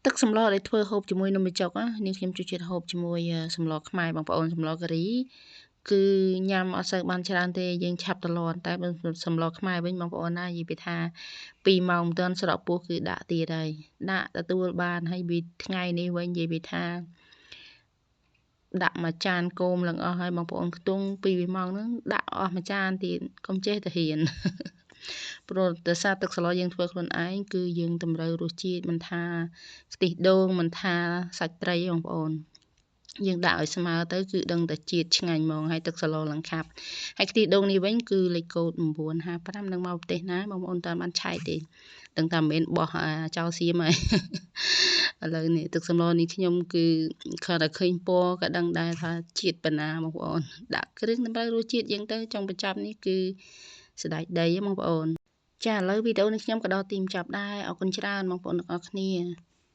ទឹកសម្លដែលធ្វើហូបជាមួយនំបញ្ចុកនាងខ្ញុំជួយចិត្តហូបជាមួយសម្លខ្មែរបងប្អូនសម្លការីគឺញ៉ាំអត់សូវបានច្រើនទេយើងឆាប់តលាន់តែសម្លខ្មែរវិញបងប្អូនណានិយាយពីថា2ម៉ោងមិនទាន់ស្រក់ពោះគឺដាក់ទៀតហើយដាក់ទទួលបានហើយវាថ្ងៃនេះវិញនិយាយពីថាដាក់មួយចានគោមឡើងអស់ហើយបងប្អូនខ្ទង់2ម៉ោងហ្នឹងដាក់អស់មួយចានទៀតកុំចេះតែហ៊ានព្រោះដោយសារទឹកស្លយើងធ្វើខ្លួនឯងគឺយើងតម្រូវរសជាតិមិនថាខ្ទិះដូងមិនថាសាច់ត្រីបងប្អូនយើងដាក់ឲ្យស្មើទៅគឺដឹងតែជាតិឆ្ងាញ់ហ្មងហើយទឹកស្លឡើងខាប់ហើយខ្ទិះដូងនេះវិញគឺលេខកូដ955នឹងមកប្រទេសណាបងប្អូនតាមបានឆែកទេដឹងតែមិនបោះចោលសៀមហើយឥឡូវនេះទឹកសម្លនេះខ្ញុំគឺខើតែឃើញពណ៌ក៏ដឹងដែរថាជាតិប៉ុណ្ណាបងប្អូនដាក់គ្រឿងតម្រូវរសជាតិយើងទៅចុងបញ្ចប់នេះគឺស្ដេចដីបងប្អូនចាឥឡូវវីដេអូនេះខ្ញុំក៏ដល់ទីបញ្ចប់ដែរអរគុណច្រើនបងប្អូនទាំងអស់គ្នា